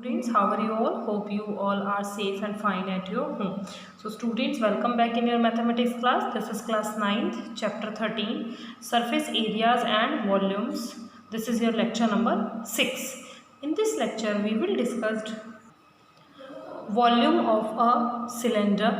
Students, how are you all? Hope you all are safe and fine at your home. So students, welcome back in your mathematics class. This is class 9th, chapter 13, surface areas and volumes. This is your lecture number 6. In this lecture, we will discuss volume of a cylinder.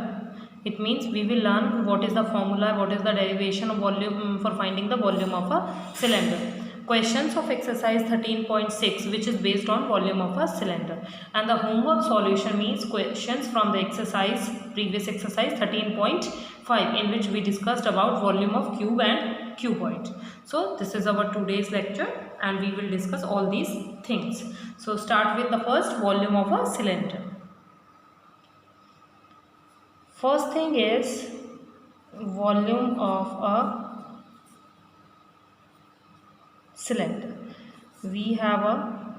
It means we will learn what is the formula, what is the derivation of volume for finding the volume of a cylinder. Questions of exercise 13.6 which is based on volume of a cylinder, and the homework solution means questions from the exercise, previous exercise 13.5, in which we discussed about volume of cube and cuboid. So this is our today's lecture and we will discuss all these things. So start with the first, volume of a cylinder. First thing is volume of a cylinder. We have a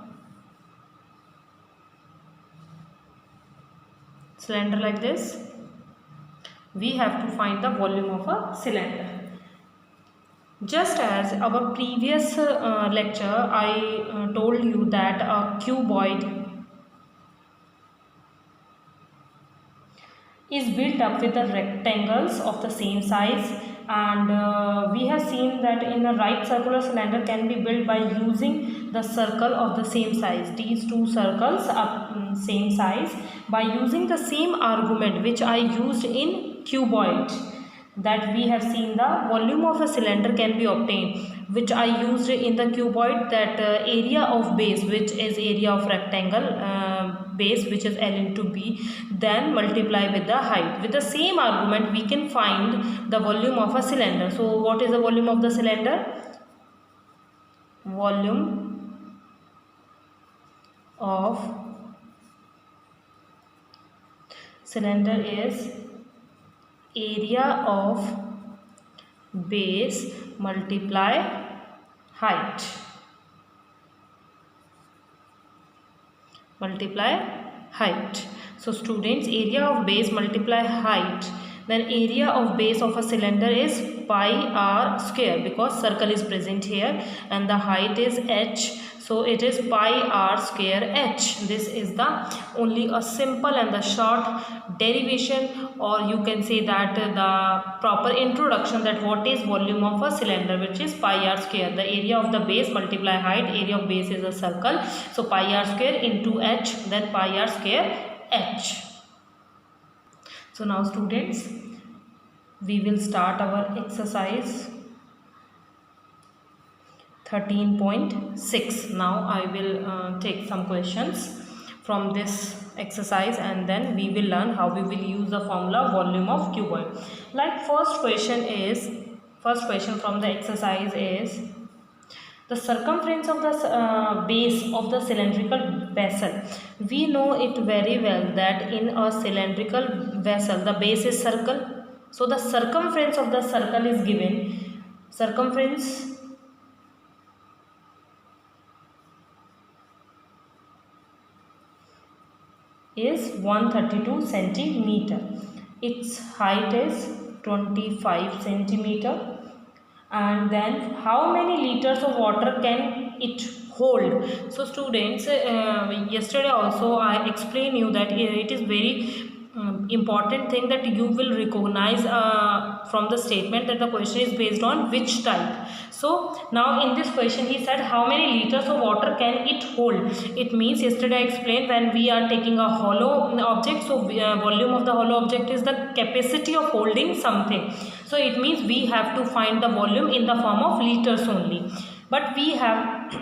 cylinder like this. We have to find the volume of a cylinder. Just as our previous lecture, I told you that a cuboid is built up with the rectangles of the same size, and we have seen that in a right circular cylinder can be built by using the circle of the same size. These two circles are same size. By using the same argument which I used in cuboid, that we have seen the volume of a cylinder can be obtained, which I used in the cuboid, that area of base, which is area of rectangle, base which is L into B, then multiply with the height. With the same argument we can find the volume of a cylinder. So what is the volume of the cylinder? Volume of cylinder is area of base multiply height. So students, area of base multiply height, then area of base of a cylinder is pi r square, because circle is present here and the height is h, so it is pi r square h. This is the only a simple and the short derivation, or you can say that the proper introduction, that what is volume of a cylinder, which is pi r square. The area of the base multiply height, area of base is a circle, so pi r square into h, then pi r square h. So now students, we will start our exercise 13.6. Now I will take some questions from this exercise and then we will learn how we will use the formula volume of cuboid. Like first question from the exercise is the circumference of the base of the cylindrical vessel. We know it very well that in a cylindrical vessel the base is circle. So the circumference of the circle is given. Circumference is 132 centimeter. Its height is 25 centimeter. And then how many liters of water can it hold? So students, yesterday also I explained you that it is very important thing that you will recognize from the statement that the question is based on which type. So now in this question he said how many liters of water can it hold. It means yesterday I explained, when we are taking a hollow object, so volume of the hollow object is the capacity of holding something. So it means we have to find the volume in the form of liters only, but we have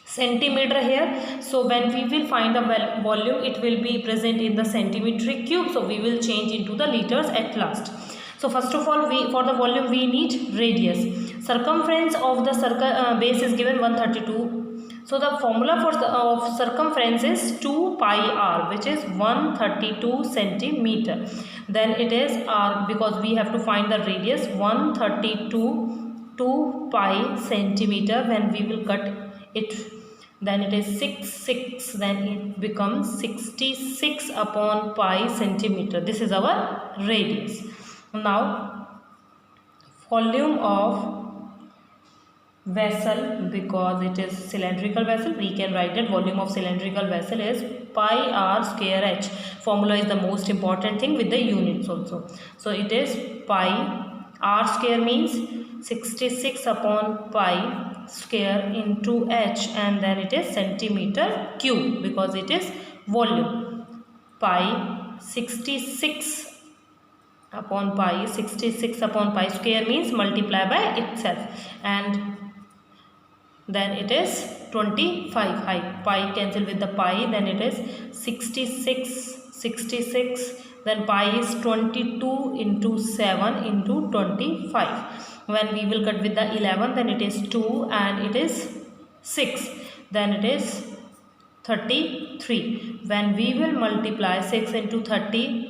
centimeter here. So when we will find the volume, it will be present in the centimetric cube, so we will change into the liters at last. So first of all, for the volume we need radius. Circumference of the circle base is given 132. So the formula of circumference is 2 pi r, which is 132 centimeter. Then it is r, because we have to find the radius, 132 2 pi centimeter. When we will cut it, then it is 6, then it becomes 66 upon pi centimeter. This is our radius. Now volume of vessel, because it is cylindrical vessel, we can write that volume of cylindrical vessel is pi r square h. Formula is the most important thing with the units also. So it is pi r square means 66 upon pi square into h, and then it is centimeter cube because it is volume. Pi 66 upon pi, 66 upon pi square means multiply by itself, and then it is 25. Pi cancel with the pi, then it is 66, then pi is 22 into 7 into 25. When we will cut with the 11, then it is 2 and it is 6, then it is 33. When we will multiply 6 into 30,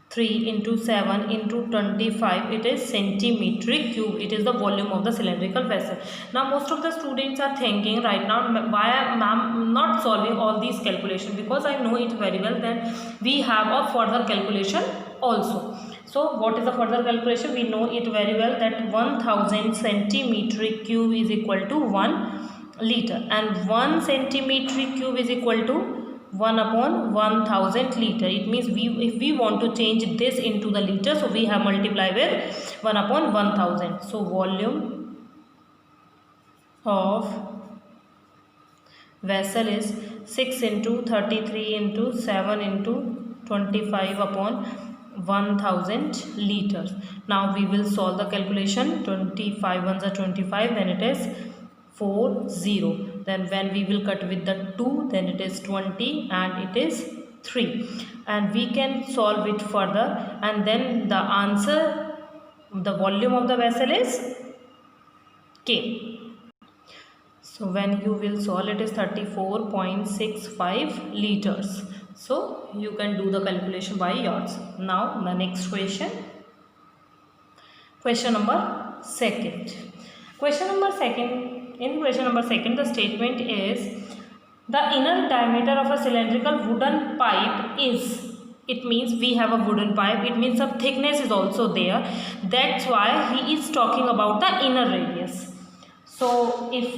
3 into 7 into 25, it is centimeter cube. It is the volume of the cylindrical vessel. Now most of the students are thinking right now, why I am not solving all these calculations, because I know it very well. Then we have a further calculation also. So what is the further calculation? We know it very well that 1000 centimeter cube is equal to 1 liter, and 1 centimeter cube is equal to 1 upon 1000 liter. It means if we want to change this into the liter, so we have multiply with 1 upon 1000. So volume of vessel is 6 into 33 into 7 into 25 upon 1000 liters. Now we will solve the calculation. 25 ones are 25, then it is 40. Then when we will cut with the 2, then it is 20 and it is 3, and we can solve it further, and then the answer, the volume of the vessel is K. So when you will solve, it is 34.65 liters. So you can do the calculation by yours. Now the next question. Question number 2. Question number 2. In question number 2, the statement is the inner diameter of a cylindrical wooden pipe is, it means we have a wooden pipe, it means some thickness is also there. That's why he is talking about the inner radius. So if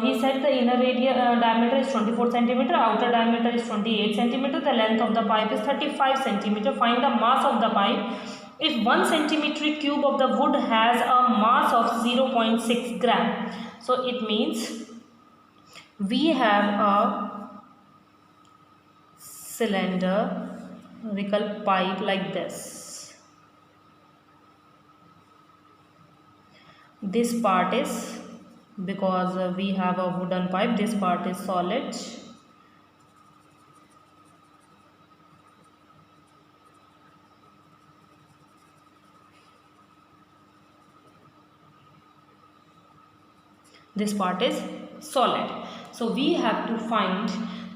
he said the inner diameter is 24 centimeter, outer diameter is 28 centimeter, the length of the pipe is 35 centimeter. Find the mass of the pipe. If 1 centimeter cube of the wood has a mass of 0.6 gram, so it means we have a cylindrical pipe like this. This part is, because we have a wooden pipe, this part is solid. This part is solid. So we have to find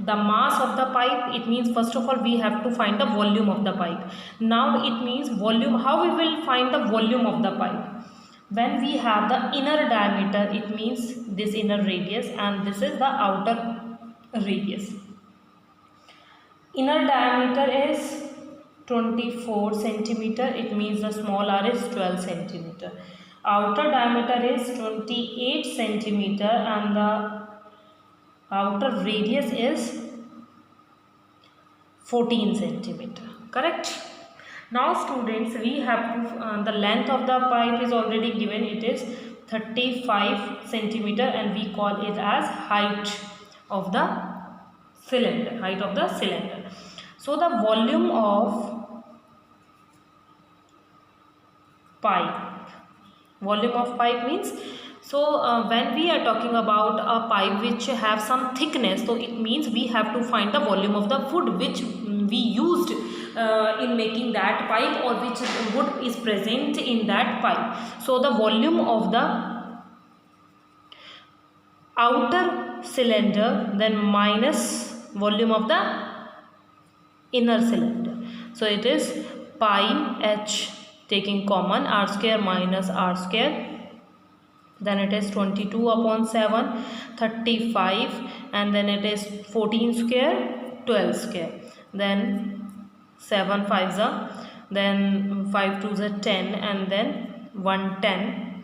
the mass of the pipe. It means first of all we have to find the volume of the pipe. Now it means volume. How we will find the volume of the pipe? When we have the inner diameter, it means this inner radius, and this is the outer radius. Inner diameter is 24 centimeter. It means the small r is 12 centimeter. Outer diameter is 28 centimeter and the outer radius is 14 centimeter. Correct? Now students, we have to, the length of the pipe is already given. It is 35 centimeter and we call it as height of the cylinder. Height of the cylinder. So the volume of pipe. Volume of pipe means, so when we are talking about a pipe which have some thickness, so it means we have to find the volume of the wood which we used in making that pipe, or which wood is present in that pipe. So the volume of the outer cylinder, then minus volume of the inner cylinder. So it is pi h, taking common, r square minus r square, then it is 22 upon 7, 35, and then it is 14 square, 12 square, then 7 5s are, then 5 2s are 10, and then 1 10,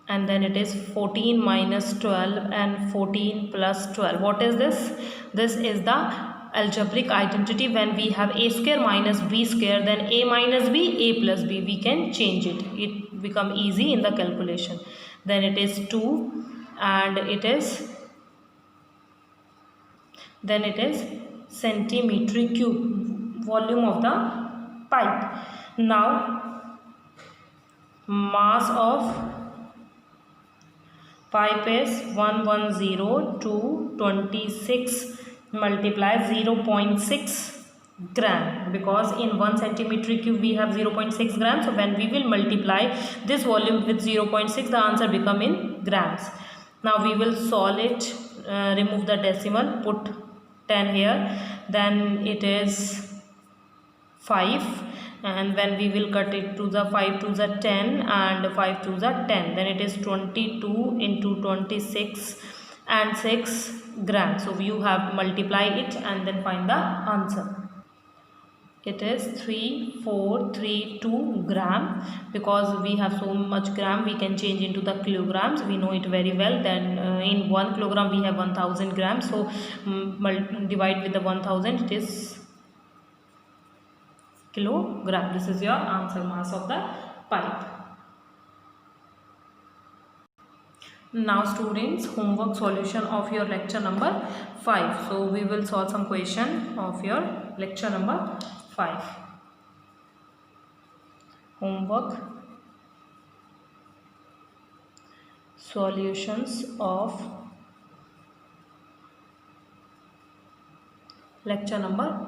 and then it is 14 minus 12 and 14 plus 12. What is this? This is the algebraic identity. When we have a square minus b square, then a minus b, a plus b, we can change it. It become easy in the calculation. Then it is 2 and it is centimeter cube, volume of the pipe. Now mass of pipe is 110 to 26 multiply 0.6 gram, because in 1 centimeter cube we have 0.6 grams. So when we will multiply this volume with 0.6, the answer become in grams. Now we will solve it, remove the decimal, put 10 here, then it is 5, and when we will cut it to the 5 to the 10 and 5 to the 10, then it is 22 into 26 and 6 grams. So you have multiply it and then find the answer. It is 3432 gram. Because we have so much gram, we can change into the kilograms. We know it very well. Then in 1 kilogram we have 1000 grams. So divide with the 1000, it is kilogram. This is your answer, mass of the pipe. Now students, homework solution of your lecture number 5. So we will solve some question of your lecture number 5. Homework solutions of lecture number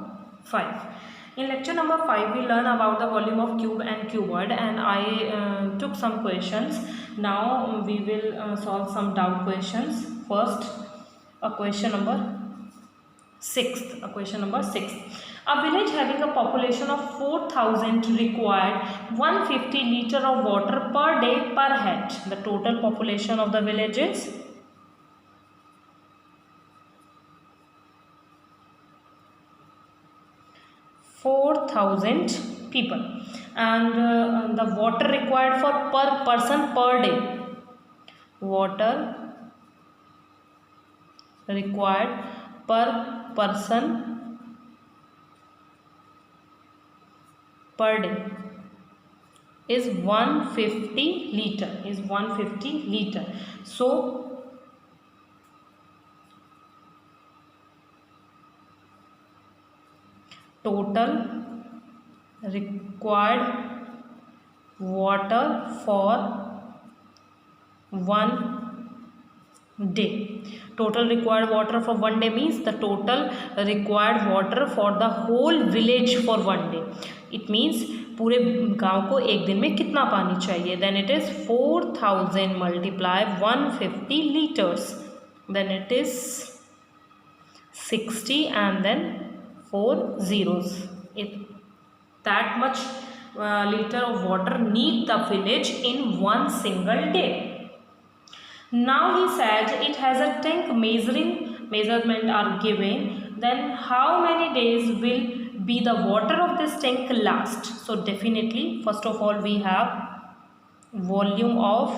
5. In lecture number 5, we learn about the volume of cube and cuboid, and I took some questions. Now we will solve some doubt questions. First, a question number 6. A village having a population of 4000 required 150 liter of water per day per head. The total population of the village is 4,000 people, and the water required for per person per day. Water required per person per day is 150 liter. So total required water for 1 day. Total required water for 1 day means the total required water for the whole village for 1 day. It means पूरे गांव को एक दिन में कितना पानी चाहिए. Then it is 4000 multiply 150 liters. Then it is 60 and then 4 zeros. That much liter of water need the village in 1 single day. Now he said it has a tank measurement are given. Then how many days will be the water of this tank last? So definitely, first of all, we have volume of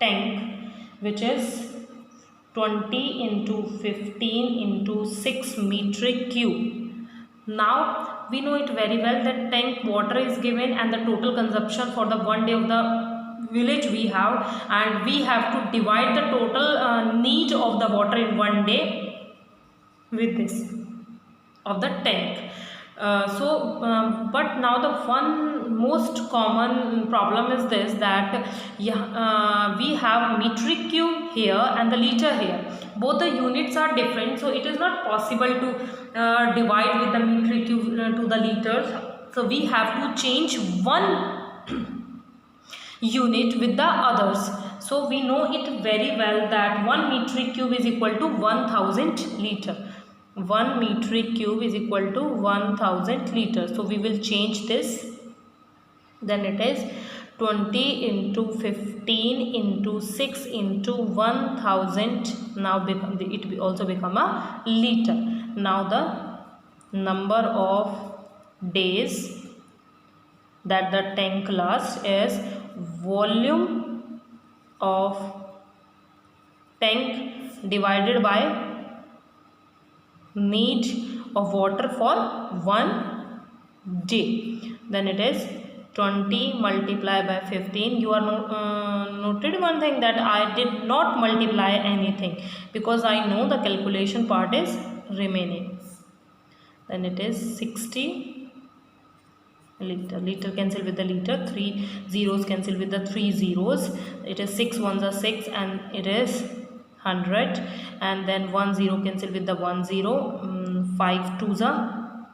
tank, which is 20 into 15 into 6 metric cube. Now we know it very well that tank water is given and the total consumption for the 1 day of the village we have, and we have to divide the total need of the water in 1 day with this of the tank. But now the one most common problem is this, that we have metric cube here and the liter here. Both the units are different, so it is not possible to divide with the metric cube to the liters. So we have to change one unit with the others. So we know it very well that 1 metric cube is equal to 1000 liter. 1 metric cube is equal to 1000 liters. So we will change this. Then it is 20 into 15 into 6 into 1000. Now it will also become a liter. Now the number of days that the tank lasts is volume of tank divided by need of water for 1 day. Then it is 20 multiplied by 15. You are noted one thing that I did not multiply anything because I know the calculation part is remaining. Then it is 60 liter cancel with the liter, 3 zeros cancel with the 3 zeros, it is 6 ones are 6 and it is 100, and then 1 0 cancel with the 1 0, 5 twos are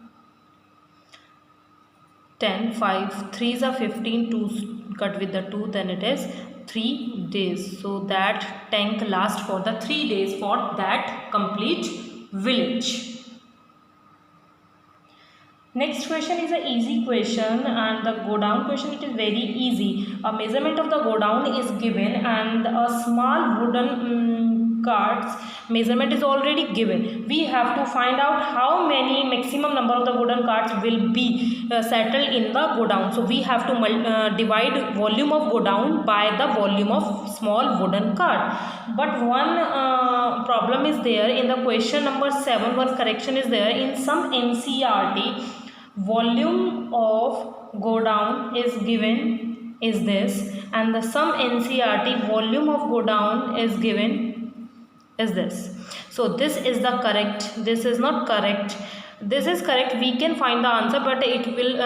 10, 5 3s are 15, 2 cut with the 2, then it is 3 days. So that tank lasts for the 3 days for that complete village. Next question is an easy question, and the go down question, it is very easy. A measurement of the go down is given and a small wooden cart's measurement is already given. We have to find out how many maximum number of the wooden carts will be settled in the go down. So we have to divide volume of go down by the volume of small wooden cart. But one problem is there in the question number 7. One correction is there in some NCERT. Volume of go down is given is this, and the sum NCERT volume of go down is given is this. So this is the correct, this is not correct, this is correct. We can find the answer, but it will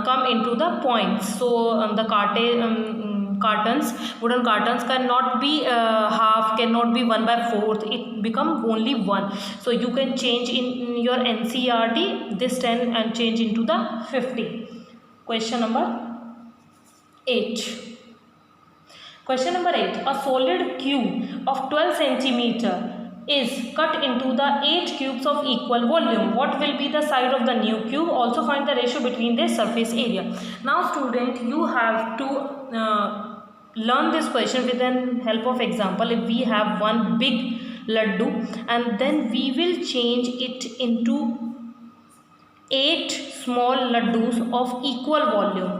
come into the points. So the cartons, wooden cartons cannot be half, cannot be 1/4, it become only 1. So you can change in your NCERT this 10 and change into the 50. Question number 8. Question number 8. A solid cube of 12 centimeter is cut into the 8 cubes of equal volume. What will be the side of the new cube? Also find the ratio between their surface area. Now student, you have to learn this question with the help of example. If we have one big laddu and then we will change it into 8 small laddus of equal volume.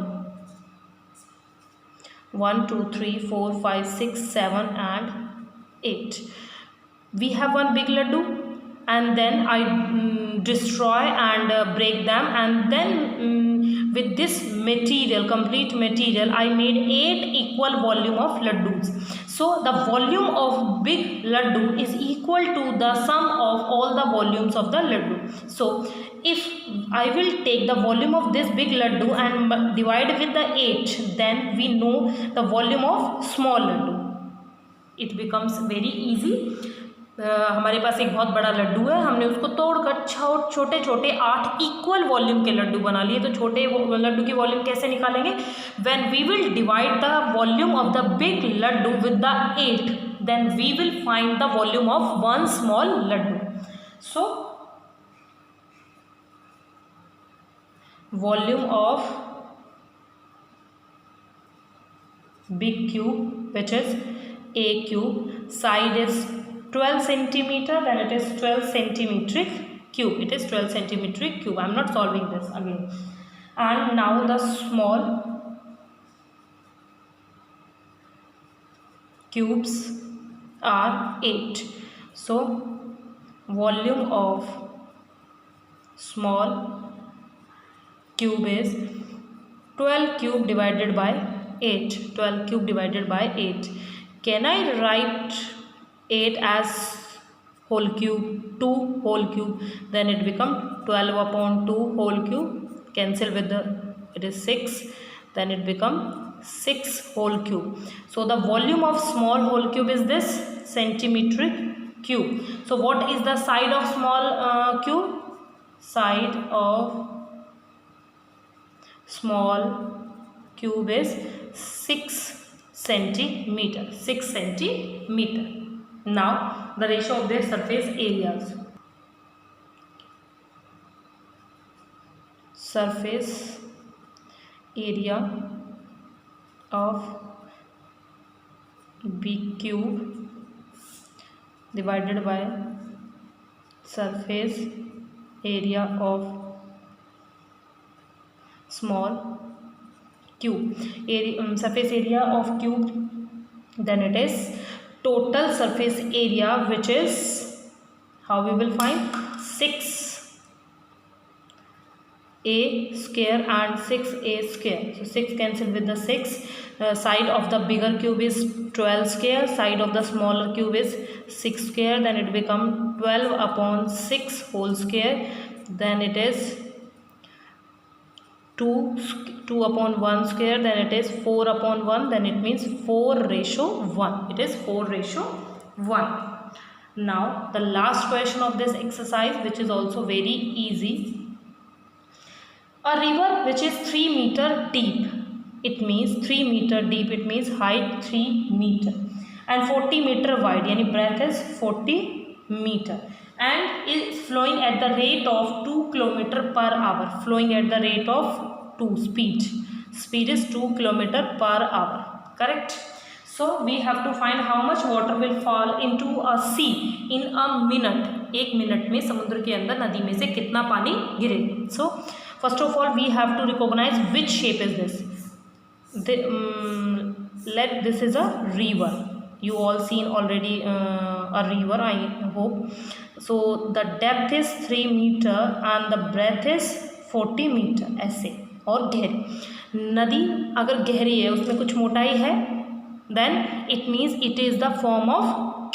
1 2 3 4 5 6 7 and 8. We have one big laddu and then I destroy and break them, and then with this material, complete material, I made 8 equal volume of laddus. So the volume of big laddu is equal to the sum of all the volumes of the laddu. So if I will take the volume of this big laddu and divide with the 8, then we know the volume of small laddu. It becomes very easy. हमारे पास एक बहुत बड़ा लड्डू है, हमने उसको तोड़कर छोटे छोटे 8 इक्वल वॉल्यूम के लड्डू बना लिए. तो छोटे लड्डू की वॉल्यूम कैसे निकालेंगे? When we will divide the volume of the big laddu with the 8, then we will find the volume of one small laddu. So volume of big cube, which is a cube, side is 12 centimeter, then it is 12 centimetric cube. It is 12 centimetric cube. I am not solving this again. And now the small cubes are 8. So volume of small cube is 12 cube divided by 8. 12 cube divided by 8. Can I write 8 as whole cube, 2 whole cube? Then it become 12 upon 2 whole cube. Cancel with the, it is 6. Then it become 6 whole cube. So the volume of small whole cube is this centimetric cube. So what is the side of small cube? Side of small cube is 6 centimeter. 6 centimeter. Now the ratio of their surface areas. Surface area of big cube divided by surface area of small cube. Surface area of cube, then it is total surface area, which is, how we will find, 6a square and 6a square. So 6 cancel with the 6. Side of the bigger cube is 12 square, side of the smaller cube is 6 square, then it become 12 upon 6 whole square, then it is 2 upon 1 square, then it is 4 upon 1, then it means 4:1. It is 4:1. Now the last question of this exercise, which is also very easy. A river which is 3 meter deep, it means 3 meter deep, it means height 3 meter and 40 meter wide, yani breadth is 40 meter, and is flowing at the rate of 2 km per hour, flowing at the rate of 2, speed is 2 km per hour, correct? So we have to find how much water will fall into a sea in a minute. 1 minute में समुद्र के अंदर नदी में से कितना पानी गिरेगा. So first of all we have to recognize which shape is this. This is a river. You all seen already a river, I hope. So the depth is 3 meter and the breadth is 40 meter. ऐसे और गहरी. नदी अगर गहरी है, उसमें कुछ मोटाई है, then it means it is the form of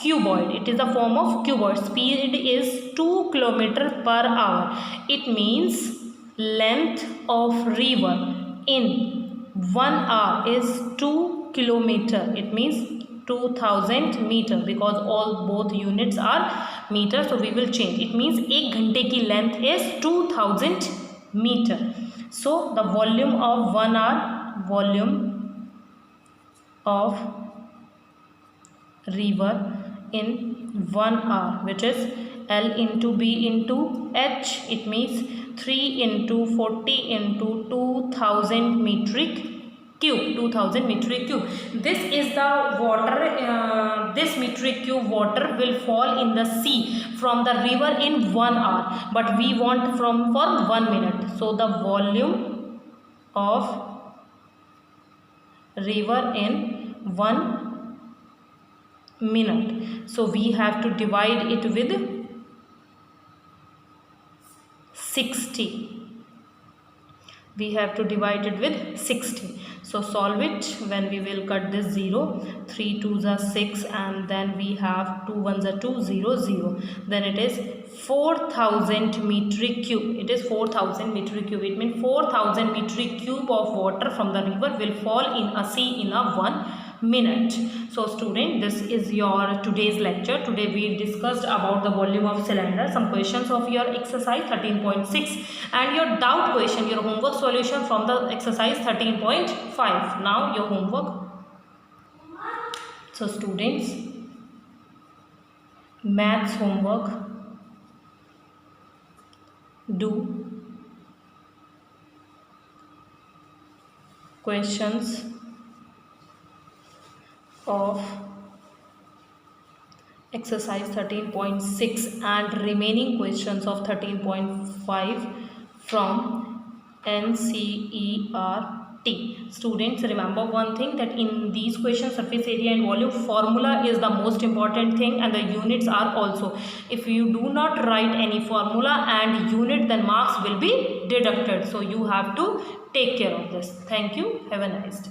cuboid. It is the form of cuboid. Speed is 2 km per hour. It means length of river in 1 hour is 2 kilometer. It means 2000 meter, because both units are meter, so we will change. It means 1 घंटे की length is 2000 meter. So the volume of 1 hour, volume of river in 1 hour, which is L into B into H, it means 3 into 40 into 2000 metric cube. 2000 metric cube. This is the water. This metric cube water will fall in the sea from the river in 1 hour, but we want for 1 minute. So the volume of river in 1 minute. So we have to divide it with 60. We have to divide it with 60. So solve it. When we will cut this 0, 3 2s are 6, and then we have 2 1s are 2, 0 0. Then it is 4000 metric cube. It is 4000 metric cube. It means 4000 metric cube of water from the river will fall in a sea in a 1 minute. So student, this is your today's lecture. Today we discussed about the volume of cylinder, some questions of your exercise 13.6 and your doubt question, your homework solution from the exercise 13.5. Now your homework. So students, maths homework, do questions of exercise 13.6 and remaining questions of 13.5 from NCERT. Students, remember one thing, that in these questions surface area and volume formula is the most important thing, and the units are also. If you do not write any formula and unit, then marks will be deducted. So you have to take care of this. Thank you. Have a nice day.